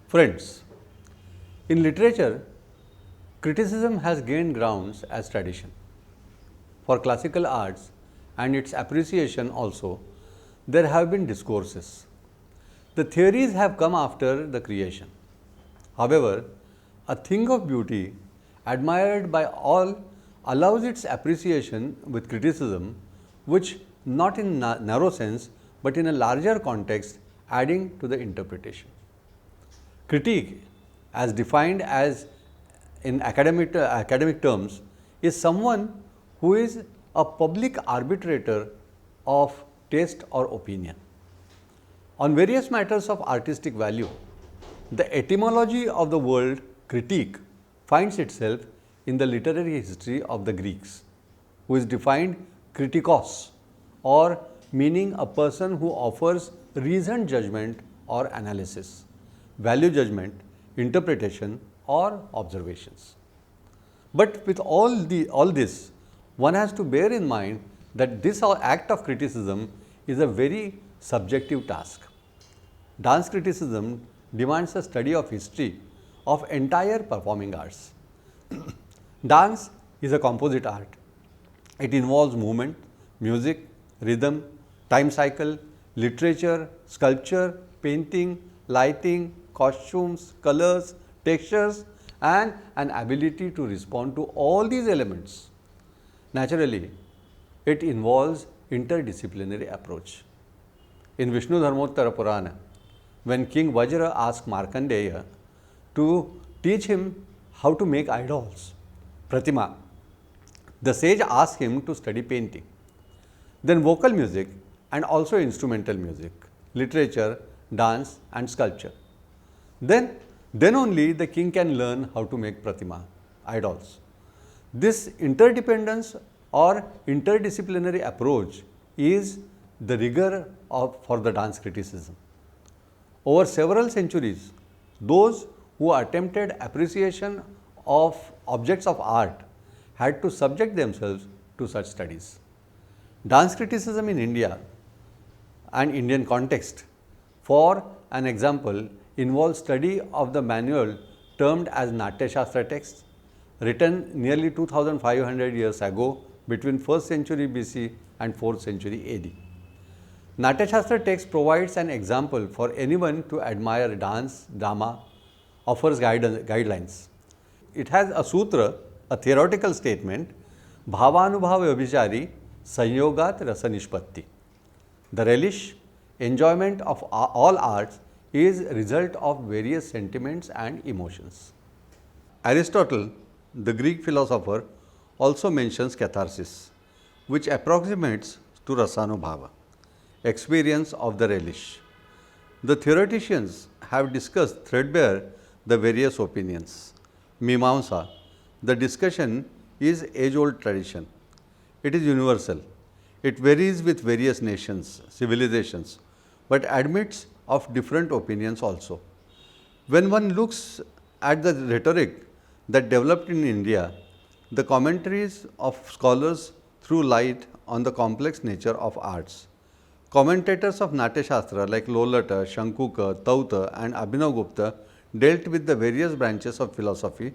Friends, in literature, criticism has gained grounds as tradition. For classical arts and its appreciation also, there have been discourses. The theories have come after the creation. However, a thing of beauty admired by all allows its appreciation with criticism, which not in narrow sense but in a larger context, adding to the interpretation. Critique, as defined as in academic terms, is someone who is a public arbitrator of taste or opinion. On various matters of artistic value, the etymology of the word critique finds itself in the literary history of the Greeks, who is defined kritikos, or meaning a person who offers reasoned judgment or analysis, value judgment, interpretation or observations. But with all this, one has to bear in mind that this act of criticism is a very subjective task. Dance criticism demands a study of history of entire performing arts. Dance is a composite art. It involves movement, music, rhythm, time cycle, literature, sculpture, painting, lighting, costumes, colors, textures, and an ability to respond to all these elements. Naturally, it involves interdisciplinary approach. In Vishnu Dharmottara Purana, when King Vajra asked Markandeya to teach him how to make idols, Pratima, the sage asked him to study painting, then vocal music and also instrumental music, literature, dance and sculpture. Then only the king can learn how to make Pratima, idols. This interdependence or interdisciplinary approach is the rigor for the dance criticism. Over several centuries, those who attempted appreciation of objects of art had to subject themselves to such studies. Dance criticism in India and Indian context, for an example, involves study of the manual termed as Natya Shastra texts, written nearly 2500 years ago between 1st century BC and 4th century AD. Natya Shastra text provides an example for anyone to admire dance, drama, offers guidelines. It has a sutra, a theoretical statement, Bhavanubhava Abhichari Sanyogat Rasa Nishpatti. The relish, enjoyment of all arts is a result of various sentiments and emotions. Aristotle, the Greek philosopher, also mentions catharsis, which approximates to rasanubhava, experience of the relish. The theoreticians have discussed threadbare the various opinions. Mimamsa, the discussion is age-old tradition. It is universal. It varies with various nations, civilizations, but admits of different opinions also. When one looks at the rhetoric that developed in India, the commentaries of scholars threw light on the complex nature of arts. Commentators of Natya Shastra like Lolata, Shankuka, Tauta and Abhinavgupta dealt with the various branches of philosophy.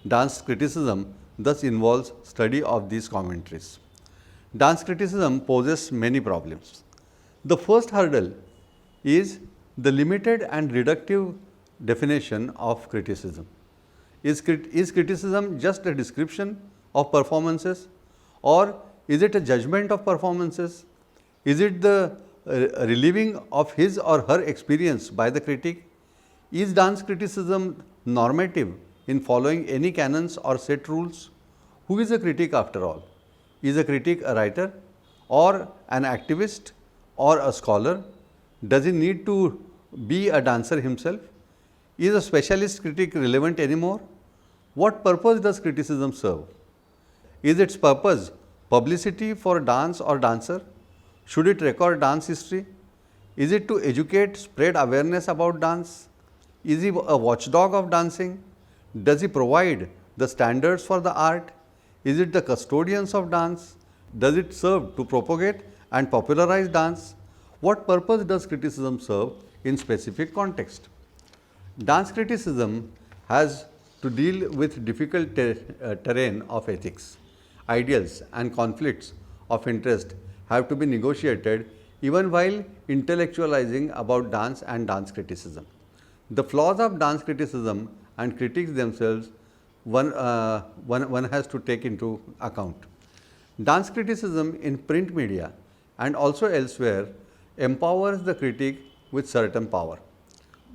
Dance criticism thus involves study of these commentaries. Dance criticism poses many problems. The first hurdle is the limited and reductive definition of criticism. Is criticism just a description of performances, or is it a judgment of performances? Is it the reliving of his or her experience by the critic? Is dance criticism normative in following any canons or set rules? Who is a critic after all? Is a critic a writer or an activist or a scholar? Does he need to be a dancer himself? Is a specialist critic relevant anymore? What purpose does criticism serve? Is its purpose publicity for dance or dancer? Should it record dance history? Is it to educate, spread awareness about dance? Is he a watchdog of dancing? Does he provide the standards for the art? Is it the custodians of dance? Does it serve to propagate and popularize dance? What purpose does criticism serve in specific context? Dance criticism has to deal with difficult terrain of ethics. Ideals and conflicts of interest have to be negotiated even while intellectualizing about dance and dance criticism. The flaws of dance criticism and critics themselves one has to take into account. Dance criticism in print media and also elsewhere empowers the critic with certain power.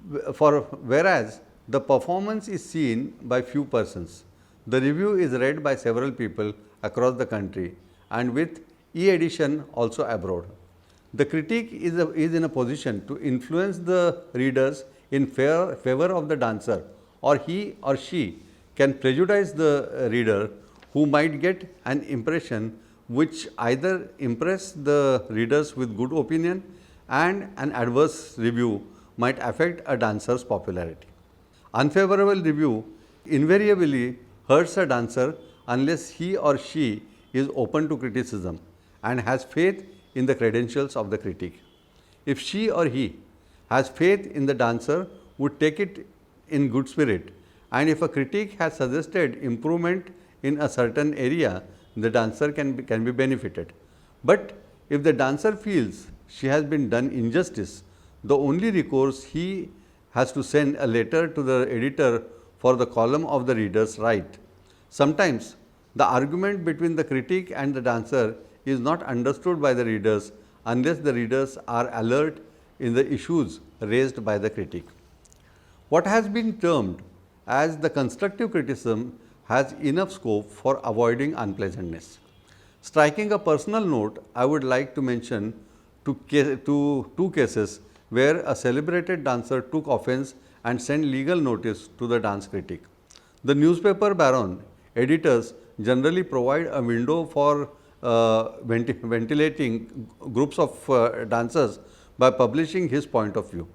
Whereas the performance is seen by few persons, the review is read by several people across the country and with e-edition also abroad. The critic is in a position to influence the readers in favor of the dancer, or he or she can prejudice the reader who might get an impression which either impress the readers with good opinion and an adverse review might affect a dancer's popularity. Unfavorable review invariably hurts a dancer unless he or she is open to criticism and has faith in the credentials of the critic. If she or he has faith in the dancer, would take it in good spirit, and if a critic has suggested improvement in a certain area, the dancer can be benefited. But if the dancer feels she has been done injustice, the only recourse he has to send a letter to the editor for the column of the reader's right. Sometimes the argument between the critic and the dancer is not understood by the readers unless the readers are alert in the issues raised by the critic. What has been termed as the constructive criticism has enough scope for avoiding unpleasantness. Striking a personal note, I would like to mention two cases where a celebrated dancer took offense and sent legal notice to the dance critic. The newspaper baron editors generally provide a window for ventilating groups of dancers by publishing his point of view.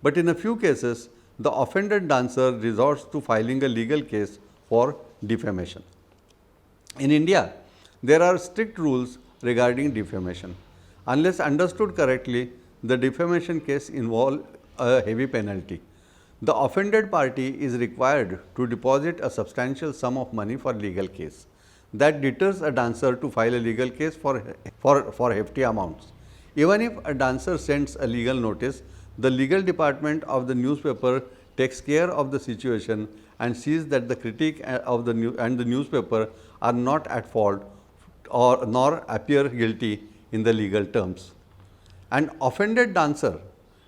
But in a few cases, the offended dancer resorts to filing a legal case for defamation. In India, there are strict rules regarding defamation. Unless understood correctly, the defamation case involves a heavy penalty. The offended party is required to deposit a substantial sum of money for legal case. That deters a dancer to file a legal case for hefty amounts. Even if a dancer sends a legal notice, the legal department of the newspaper takes care of the situation and sees that the critic of the newspaper are not at fault nor appear guilty in the legal terms. An offended dancer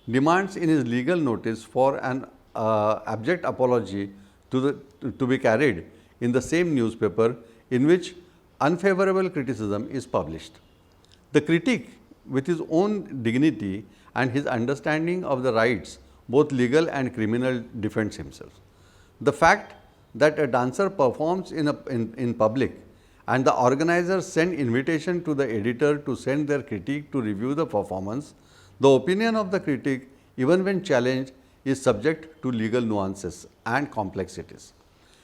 demands in his legal notice for an abject apology to be carried in the same newspaper in which unfavorable criticism is published. The critic, with his own dignity and his understanding of the rights, both legal and criminal, defends himself. The fact that a dancer performs in public and the organizers send invitation to the editor to send their critique to review the performance, the opinion of the critic, even when challenged, is subject to legal nuances and complexities.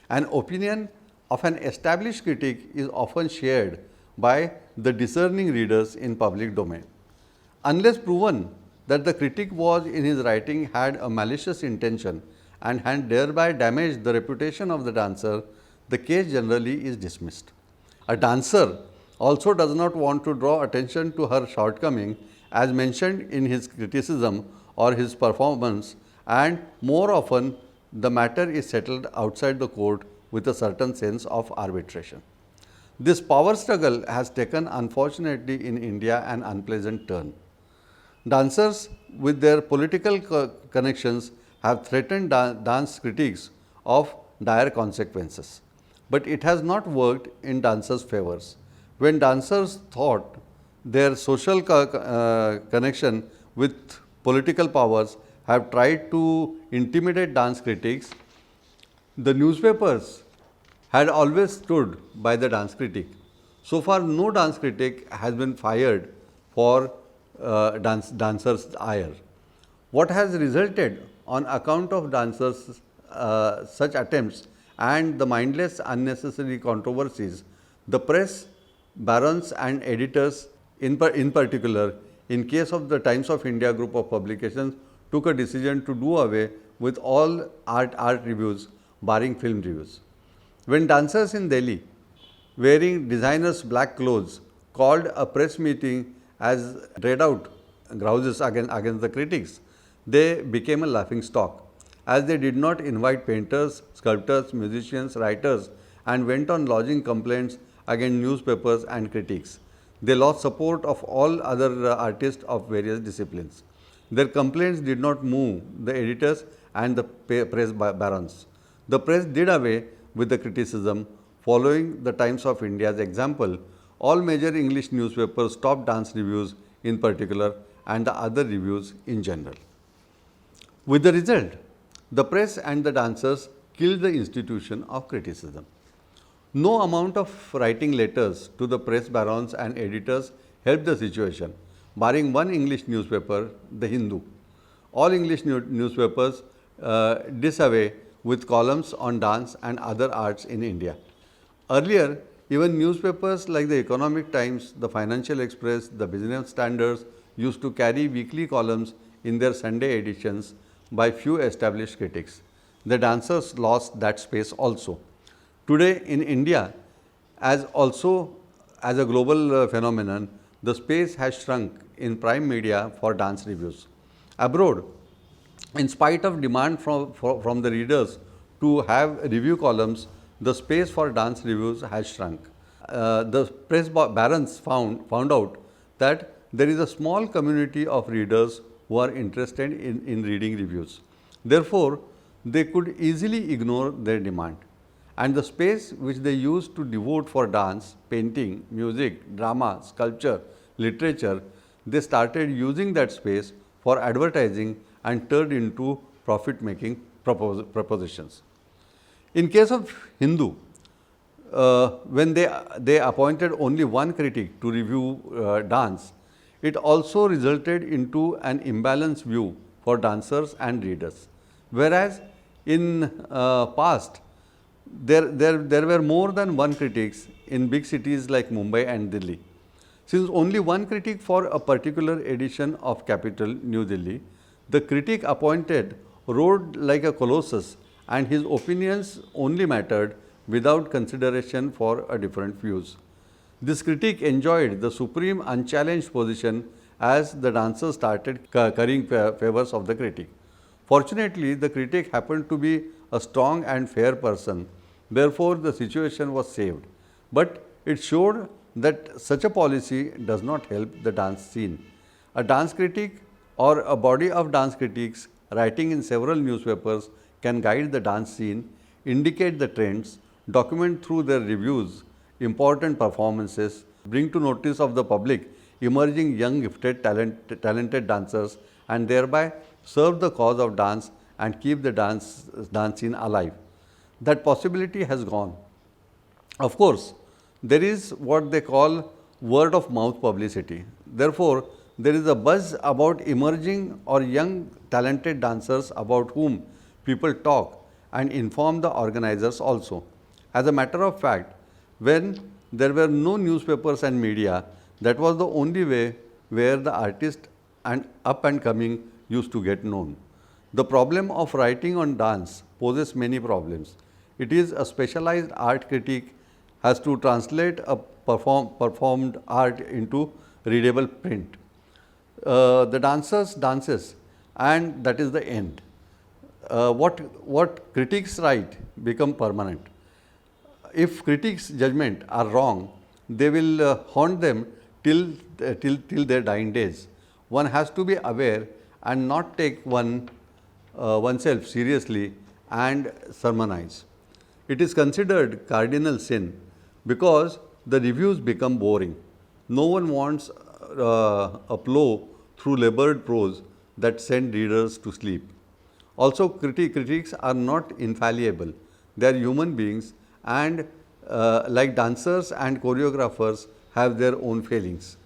An opinion of an established critic is often shared by the discerning readers in public domain. Unless proven that the critic was in his writing had a malicious intention and had thereby damaged the reputation of the dancer, the case generally is dismissed. A dancer also does not want to draw attention to her shortcoming as mentioned in his criticism or his performance, and more often the matter is settled outside the court with a certain sense of arbitration. This power struggle has taken, unfortunately, in India an unpleasant turn. Dancers with their political connections have threatened dance critics of dire consequences, but it has not worked in dancers' favors. When dancers thought their social connection with political powers have tried to intimidate dance critics, the newspapers had always stood by the dance critic. So far, no dance critic has been fired for dancer's ire. What has resulted on account of dancers' such attempts and the mindless unnecessary controversies, the press, barons and editors in particular, in case of the Times of India group of publications, took a decision to do away with all art reviews barring film reviews. When dancers in Delhi, wearing designers' black clothes, called a press meeting as read out grouses against the critics, they became a laughing stock, as they did not invite painters, sculptors, musicians, writers, and went on lodging complaints against newspapers and critics. They lost support of all other artists of various disciplines. Their complaints did not move the editors and the press barons. The press did away with the criticism. Following the Times of India's example, all major English newspapers stopped dance reviews in particular and the other reviews in general. With the result, the press and the dancers killed the institution of criticism. No amount of writing letters to the press barons and editors helped the situation, barring one English newspaper, the Hindu. All English newspapers disaway with columns on dance and other arts in India. Earlier, even newspapers like the Economic Times, the Financial Express, the Business Standards used to carry weekly columns in their Sunday editions by few established critics. The dancers lost that space also. Today in India, as a global phenomenon, the space has shrunk in prime media for dance reviews. Abroad, in spite of demand from the readers to have review columns, the space for dance reviews has shrunk. The press barons found out that there is a small community of readers who are interested in reading reviews. Therefore, they could easily ignore their demand. And the space which they used to devote for dance, painting, music, drama, sculpture, literature, they started using that space for advertising and turned into profit-making propositions. In case of Hindu, when they appointed only one critic to review dance, it also resulted into an imbalanced view for dancers and readers. Whereas in past, there were more than one critics in big cities like Mumbai and Delhi. Since only one critic for a particular edition of Capital, New Delhi, the critic appointed rode like a colossus and his opinions only mattered without consideration for a different views. This critic enjoyed the supreme unchallenged position as the dancers started currying favors of the critic. Fortunately, the critic happened to be a strong and fair person. Therefore, the situation was saved. But it showed that such a policy does not help the dance scene. A dance critic or a body of dance critics writing in several newspapers can guide the dance scene, indicate the trends, document through their reviews important performances, bring to notice of the public emerging young gifted talented dancers, and thereby serve the cause of dance and keep the dance scene alive. That possibility has gone. Of course, there is what they call word of mouth publicity. Therefore, there is a buzz about emerging or young talented dancers about whom people talk and inform the organizers also. As a matter of fact, when there were no newspapers and media, that was the only way where the artist and up and coming used to get known. The problem of writing on dance poses many problems. It is a specialized art critic has to translate a performed art into readable print. The dancers dances and that is the end. What critics write become permanent. If critics' judgment are wrong, they will haunt them till their dying days. One has to be aware and not take oneself seriously and sermonize. It is considered cardinal sin because the reviews become boring. No one wants a plow through labored prose that send readers to sleep. Also, critics are not infallible. They are human beings and like dancers and choreographers have their own failings.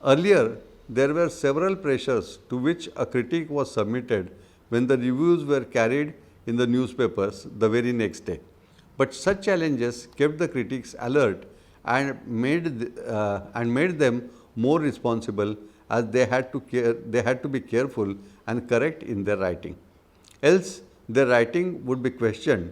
Earlier, there were several pressures to which a critic was submitted when the reviews were carried in the newspapers the very next day. But such challenges kept the critics alert and made them more responsible, as they had to be careful and correct in their writing. Else their writing would be questioned.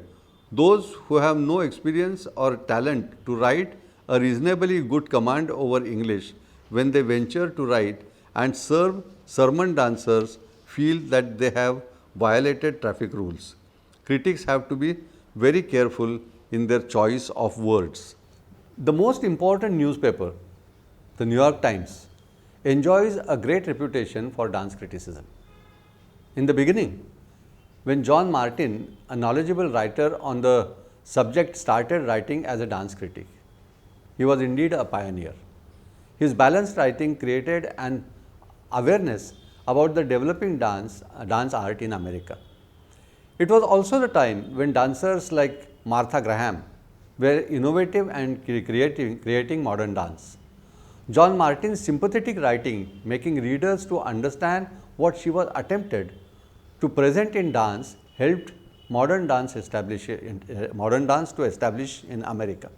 Those who have no experience or talent to write a reasonably good command over English, when they venture to write and serve sermon dancers, feel that they have violated traffic rules. Critics have to be very careful in their choice of words. The most important newspaper, the New York Times, enjoys a great reputation for dance criticism. In the beginning, when John Martin, a knowledgeable writer on the subject, started writing as a dance critic, he was indeed a pioneer. His balanced writing created an awareness about the developing dance art in America. It was also the time when dancers like Martha Graham were innovative and creating modern dance. John Martin's sympathetic writing, making readers to understand what she was attempted to present in dance, helped modern dance to establish in America.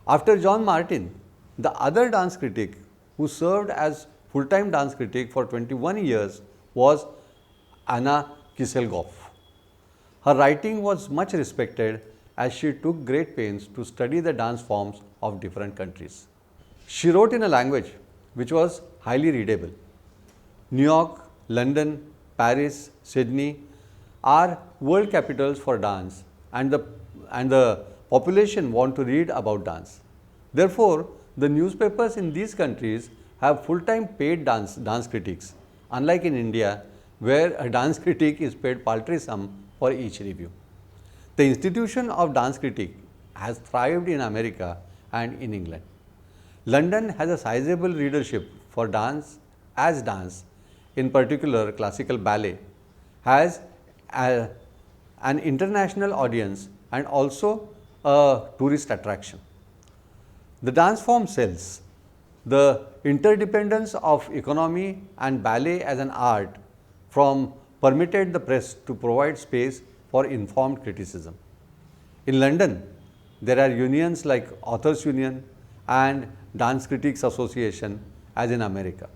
After John Martin, the other dance critic who served as full-time dance critic for 21 years was Anna Kisselgoff. Her writing was much respected, as she took great pains to study the dance forms of different countries. She wrote in a language which was highly readable. New York, London, Paris, Sydney are world capitals for dance, and the population want to read about dance. Therefore, the newspapers in these countries have full-time paid dance critics, unlike in India, where a dance critic is paid paltry sum for each review. The institution of dance critic has thrived in America and in England. London has a sizable readership for dance, in particular classical ballet, has an international audience and also a tourist attraction. The dance form sells. The interdependence of economy and ballet as an art form permitted the press to provide space for informed criticism. In London, there are unions like Authors Union and Dance Critics Association, as in America,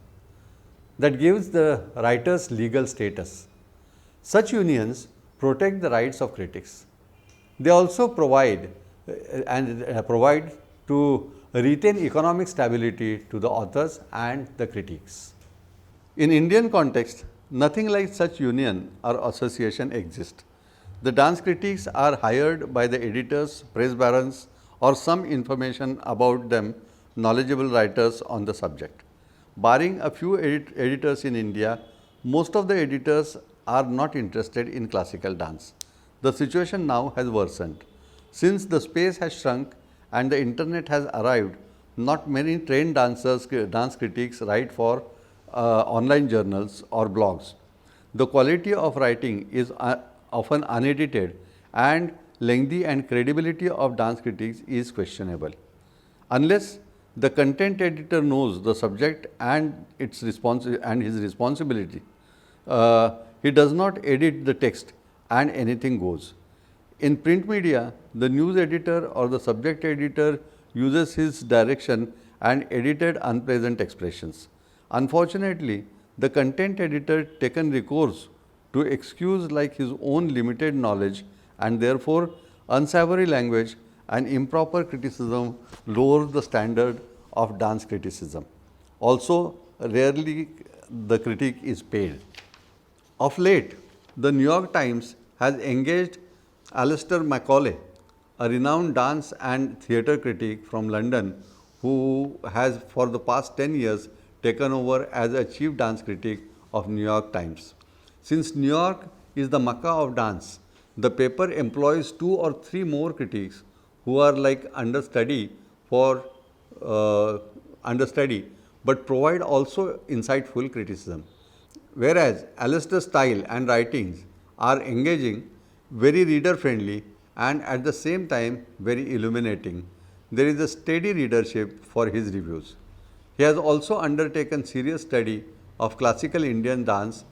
that gives the writers legal status. Such unions protect the rights of critics. They also provide to retain economic stability to the authors and the critics. In Indian context, nothing like such union or association exists. The dance critics are hired by the editors, press barons, or some information about them knowledgeable writers on the subject. Barring a few editors in India, most of the editors are not interested in classical dance. The situation now has worsened. Since the space has shrunk and the internet has arrived, not many trained dance critics write for online journals or blogs. The quality of writing is often unedited, and lengthy, and credibility of dance critics is questionable. Unless the content editor knows the subject and his responsibility, he does not edit the text and anything goes. In print media, the news editor or the subject editor uses his direction and edited unpleasant expressions. Unfortunately, the content editor taken recourse to excuse like his own limited knowledge, and therefore unsavory language and improper criticism lowers the standard of dance criticism. Also, rarely the critic is paid. Of late, the New York Times has engaged Alistair Macaulay, a renowned dance and theatre critic from London, who has for the past 10 years taken over as a chief dance critic of New York Times. Since New York is the Mecca of dance, the paper employs 2 or 3 more critics who are like understudy, but provide also insightful criticism. Whereas Alistair's style and writings are engaging, very reader friendly, and at the same time very illuminating, there is a steady readership for his reviews. He has also undertaken serious study of classical Indian dance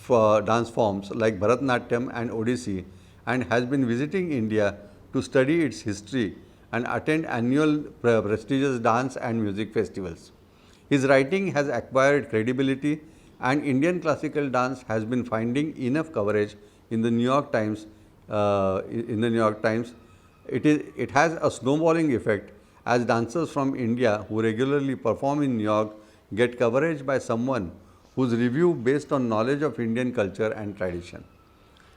dance forms like Bharatanatyam and Odissi and has been visiting India to study its history and attend annual prestigious dance and music festivals. His writing has acquired credibility and Indian classical dance has been finding enough coverage in the New York Times. It has a snowballing effect as dancers from India who regularly perform in New York get coverage by someone whose review based on knowledge of Indian culture and tradition.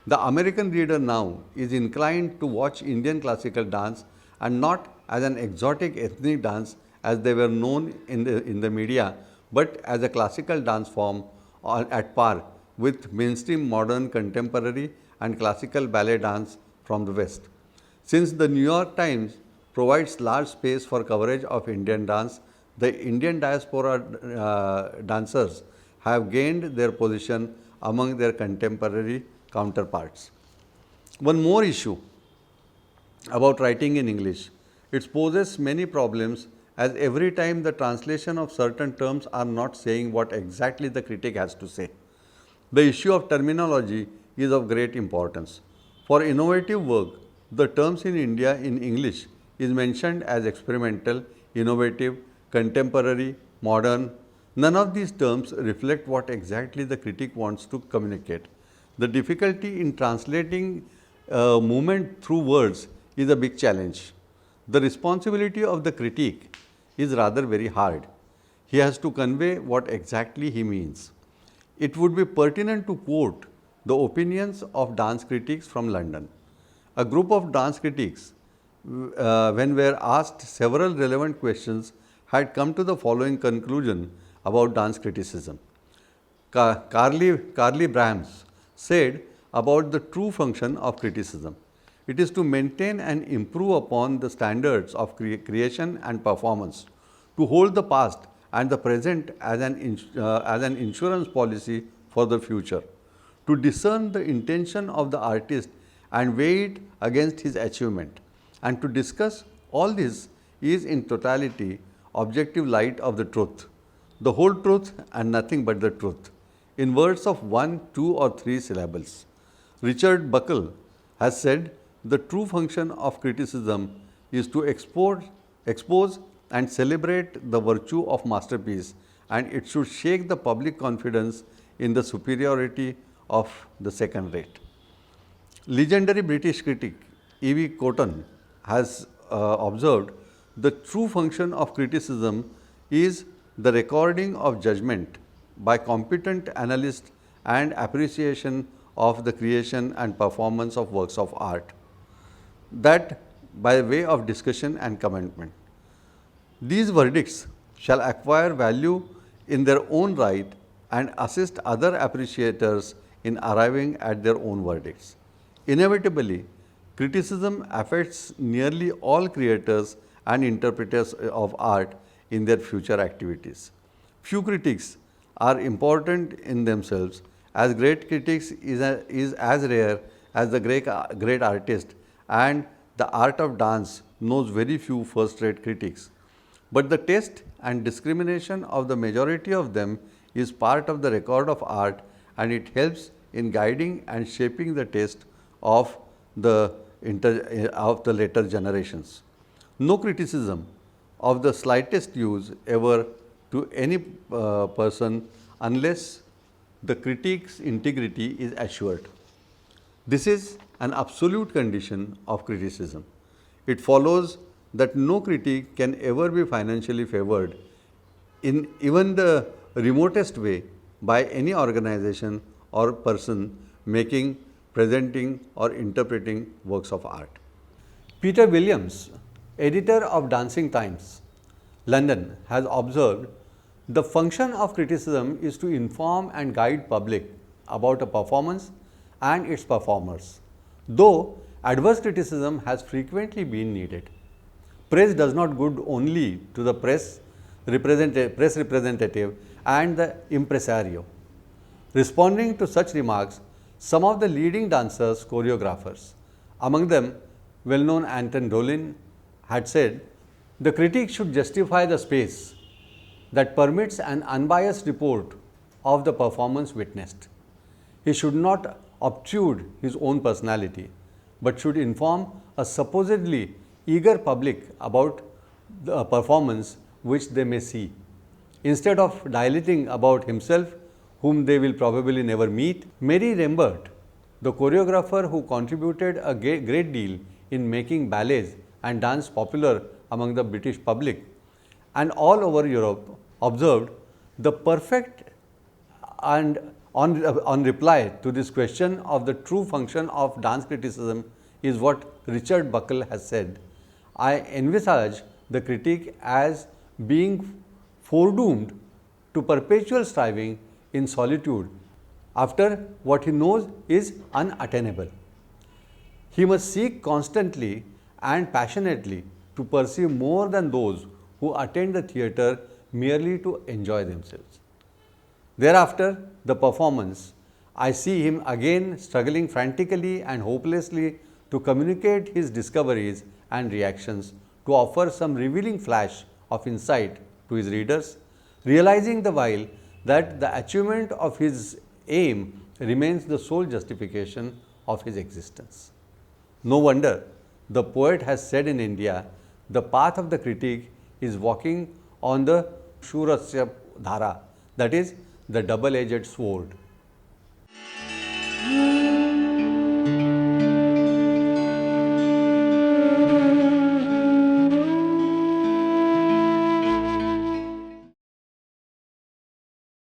The American reader now is inclined to watch Indian classical dance and not as an exotic ethnic dance as they were known in the media, but as a classical dance form at par with mainstream modern contemporary and classical ballet dance from the West. Since the New York Times provides large space for coverage of Indian dance, the Indian diaspora dancers have gained their position among their contemporary counterparts. One more issue about writing in English. It poses many problems as every time the translation of certain terms are not saying what exactly the critic has to say. The issue of terminology is of great importance. For innovative work, the terms in India in English is mentioned as experimental, innovative, contemporary, modern. None of these terms reflect what exactly the critic wants to communicate. The difficulty in translating movement through words is a big challenge. The responsibility of the critic is rather very hard. He has to convey what exactly he means. It would be pertinent to quote the opinions of dance critics from London. A group of dance critics, when were asked several relevant questions, had come to the following conclusion about dance criticism. Carly Brahms said about the true function of criticism. It is to maintain and improve upon the standards of creation and performance, to hold the past and the present as an insurance policy for the future, to discern the intention of the artist and weigh it against his achievement, and to discuss all this is in totality objective light of the truth, the whole truth and nothing but the truth, in words of 1, 2 or 3 syllables. Richard Buckle has said, the true function of criticism is to expose and celebrate the virtue of masterpiece, and it should shake the public confidence in the superiority of the second rate. Legendary British critic E.V. Cotton has observed, the true function of criticism is the recording of judgment by competent analysts and appreciation of the creation and performance of works of art, that by way of discussion and commentment. These verdicts shall acquire value in their own right and assist other appreciators in arriving at their own verdicts. Inevitably, criticism affects nearly all creators and interpreters of art in their future activities. Few critics are important in themselves, as great critics is as rare as the great artist, and the art of dance knows very few first-rate critics. But the taste and discrimination of the majority of them is part of the record of art, and it helps in guiding and shaping the taste of the later generations. No criticism of the slightest use ever to any person unless the critic's integrity is assured. This is an absolute condition of criticism. It follows that no critic can ever be financially favored in even the remotest way by any organization or person making, presenting or interpreting works of art. Peter Williams, editor of Dancing Times, London, has observed, the function of criticism is to inform and guide public about a performance and its performers, though adverse criticism has frequently been needed. Praise does not good only to the press representative and the impresario. Responding to such remarks, some of the leading dancers, choreographers, among them well-known Anton Dolin, had said, the critic should justify the space that permits an unbiased report of the performance witnessed. He should not obtrude his own personality, but should inform a supposedly eager public about the performance which they may see. Instead of dilating about himself, whom they will probably never meet, Mary Rembert, the choreographer who contributed a great deal in making ballets and dance popular among the British public and all over Europe, observed the perfect and on reply to this question of the true function of dance criticism is what Richard Buckle has said. I envisage the critic as being foredoomed to perpetual striving in solitude after what he knows is unattainable. He must seek constantly and passionately to perceive more than those who attend the theatre merely to enjoy themselves. Thereafter, the performance, I see him again struggling frantically and hopelessly to communicate his discoveries and reactions, to offer some revealing flash of insight to his readers, realizing the while that the achievement of his aim remains the sole justification of his existence. No wonder the poet has said in India, the path of the critic is walking on the Shurasya Dhara, that is, the double-edged sword.